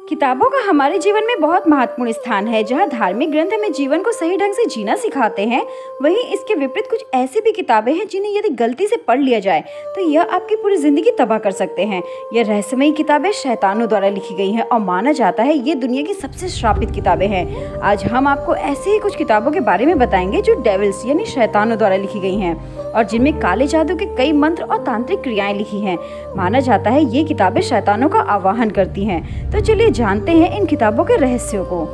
किताबों का हमारे जीवन में बहुत महत्वपूर्ण स्थान है। जहाँ धार्मिक ग्रंथ हमें जीवन को सही ढंग से जीना सिखाते हैं, वहीं इसके विपरीत कुछ ऐसी भी किताबें हैं जिन्हें यदि गलती से पढ़ लिया जाए तो यह आपकी पूरी जिंदगी तबाह कर सकते हैं। यह रहस्यमयी किताबें शैतानों द्वारा लिखी गई हैं और माना जाता है ये दुनिया की सबसे श्रापित किताबें हैं। आज हम आपको ऐसे ही कुछ किताबों के बारे में बताएंगे जो डेविल्स यानी शैतानों द्वारा लिखी गई हैं और जिनमें काले जादू के कई मंत्र और तांत्रिक क्रियाएं लिखी हैं। माना जाता है ये किताबें शैतानों का आवाहन करती हैं। तो चलिए जानते हैं इन किताबों के रहस्यों को।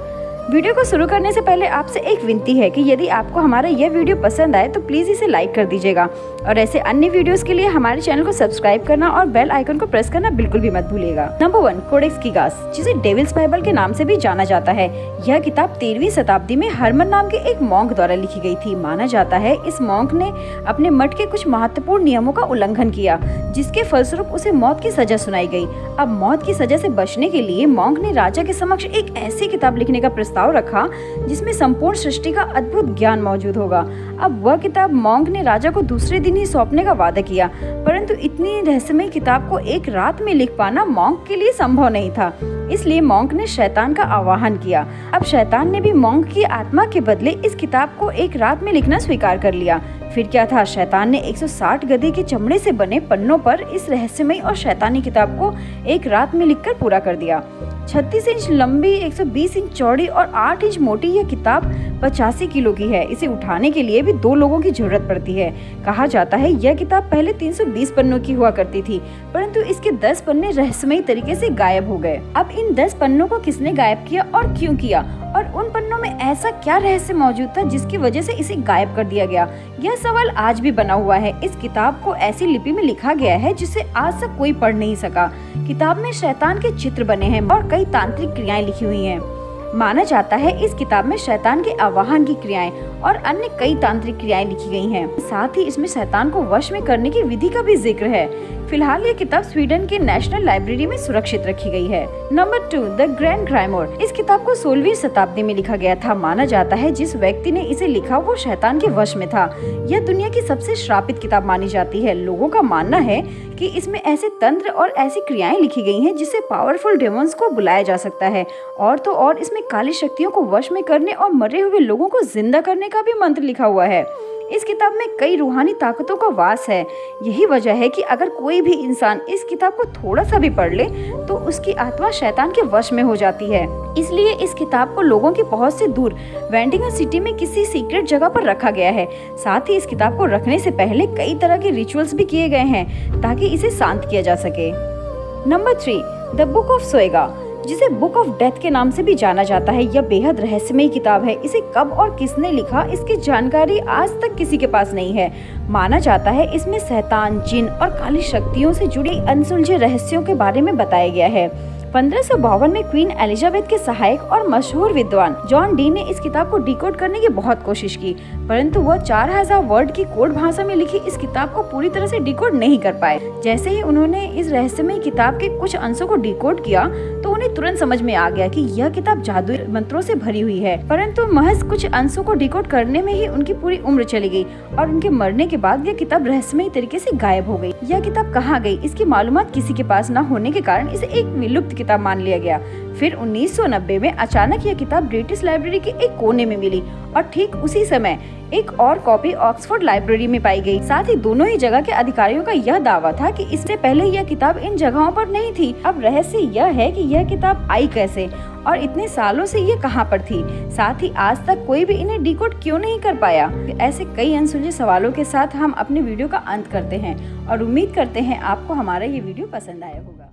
वीडियो को शुरू करने से पहले आपसे एक विनती है कि यदि आपको हमारा यह वीडियो पसंद आए तो प्लीज़ इसे लाइक कर दीजिएगा और ऐसे अन्य वीडियोस के लिए हमारे चैनल को सब्सक्राइब करना और बेल आइकन को प्रेस करना बिल्कुल भी मत भूलिएगा। नंबर 1, कोडेक्स कीगास, जिसे डेविल्स बाइबल के नाम से भी जाना जाता है। यह किताब 13वीं शताब्दी में हरमन नाम के एक मॉन्क द्वारा लिखी गई थी। माना जाता है इस मॉन्क ने अपने मठ के कुछ महत्वपूर्ण नियमों का उल्लंघन किया, जिसके फलस्वरूप उसे मौत की सजा सुनाई गई। अब मौत की सजा से बचने के लिए मॉन्क ने राजा के समक्ष एक ऐसी किताब लिखने का प्रस्ताव रखा जिसमें संपूर्ण सृष्टि का अद्भुत ज्ञान मौजूद होगा। अब वह किताब मॉन्क ने राजा को दूसरे दिन ही सौंपने का वादा किया, परंतु इतनी रहस्यमयी किताब को एक रात में लिख पाना मॉन्क के लिए संभव नहीं था। इसलिए मॉन्क ने शैतान का आवाहन किया। अब शैतान ने भी मॉन्क की आत्मा के बदले इस किताब को एक रात में लिखना स्वीकार कर लिया। फिर क्या था, शैतान ने 160 गधे के चमड़े से बने पन्नों पर इस रहस्यमयी और शैतानी किताब को एक रात में लिखकर पूरा कर दिया। 36 इंच लंबी, 120 इंच चौड़ी और 8 इंच मोटी यह किताब 85 किलो की है। इसे उठाने के लिए भी 2 लोगों की जरूरत पड़ती है। कहा जाता है यह किताब पहले 320 पन्नों की हुआ करती थी, परंतु इसके 10 पन्ने रहस्यमयी तरीके से गायब हो गए। अब इन 10 पन्नों को किसने गायब किया और क्यों किया, और उन पन्नों में ऐसा क्या रहस्य मौजूद था जिसकी वजह से इसे गायब कर दिया गया, यह सवाल आज भी बना हुआ है। इस किताब को ऐसी लिपि में लिखा गया है जिसे आज तक कोई पढ़ नहीं सका। किताब में शैतान के चित्र बने हैं और कई तांत्रिक क्रियाएं लिखी हुई हैं। माना जाता है इस किताब में शैतान के आवाहन की क्रियाएं और अन्य कई तांत्रिक क्रियाएं लिखी गई हैं। साथ ही इसमें शैतान को वश में करने की विधि का भी जिक्र है। फिलहाल ये किताब स्वीडन के नेशनल लाइब्रेरी में सुरक्षित रखी गई है। Number 2, the grand grimoire. इस किताब को 16वीं शताब्दी में लिखा गया था। माना जाता है जिस व्यक्ति ने इसे लिखा वो शैतान के वश में था। यह दुनिया की सबसे श्रापित किताब मानी जाती है। लोगों का मानना है कि इसमें ऐसे तंत्र और ऐसी क्रियाएं लिखी गई हैं जिससे पावरफुल डेमोन्स को बुलाया जा सकता है। और तो और इसमें काली शक्तियों को वश में करने और मरे हुए लोगों को जिंदा करने का भी मंत्र लिखा हुआ है। इस किताब में कई रूहानी ताकतों का वास है। यही वजह है कि अगर कोई भी इंसान इस किताब को थोड़ा सा भी पढ़ ले तो उसकी आत्मा शैतान के वश में हो जाती है। इसलिए इस किताब को लोगों की पहुंच से दूर वेंटिगन सिटी में किसी सीक्रेट जगह पर रखा गया है। साथ ही इस किताब को रखने से पहले कई तरह के रिचुअल्स भी किए गए हैं ताकि इसे शांत किया जा सके। नंबर 3, द बुक ऑफ सोएगा, जिसे बुक ऑफ डेथ के नाम से भी जाना जाता है। यह बेहद रहस्यमयी किताब है। इसे कब और किसने लिखा इसकी जानकारी आज तक किसी के पास नहीं है। माना जाता है इसमें शैतान, जिन और काली शक्तियों से जुड़ी अनसुलझे रहस्यों के बारे में बताया गया है। 1552 में क्वीन एलिजाबेथ के सहायक और मशहूर विद्वान जॉन डी ने इस किताब को डिकोड करने की बहुत कोशिश की, परंतु वह 4000 वर्ड की कोड भाषा में लिखी इस किताब को पूरी तरह से डिकोड नहीं कर पाए। जैसे ही उन्होंने इस रहस्यमयी किताब के कुछ अंशों को डिकोड किया तो उन्हें तुरंत समझ में आ गया कि यह किताब जादुई मंत्रों से भरी हुई है। परंतु महज कुछ अंशों को डिकोड करने में ही उनकी पूरी उम्र चली गई और उनके मरने के बाद यह किताब रहस्यमयी तरीके से गायब हो गई। यह किताब कहाँ गई इसकी मालूमात किसी के पास न होने के कारण इसे एक विलुप्त किताब मान लिया गया। फिर 1990 में अचानक यह किताब ब्रिटिश लाइब्रेरी के एक कोने में मिली और ठीक उसी समय एक और कॉपी ऑक्सफोर्ड लाइब्रेरी में पाई गई। साथ ही दोनों ही जगह के अधिकारियों का यह दावा था कि इससे पहले यह किताब इन जगहों पर नहीं थी। अब रहस्य यह है कि यह किताब आई कैसे और इतने सालों से ये कहां पर थी। साथ ही आज तक कोई भी इन्हें डिकोड क्यों नहीं कर पाया। ऐसे कई अनसुलझे सवालों के साथ हम अपने वीडियो का अंत करते हैं और उम्मीद करते हैं आपको हमारा ये वीडियो पसंद आया होगा।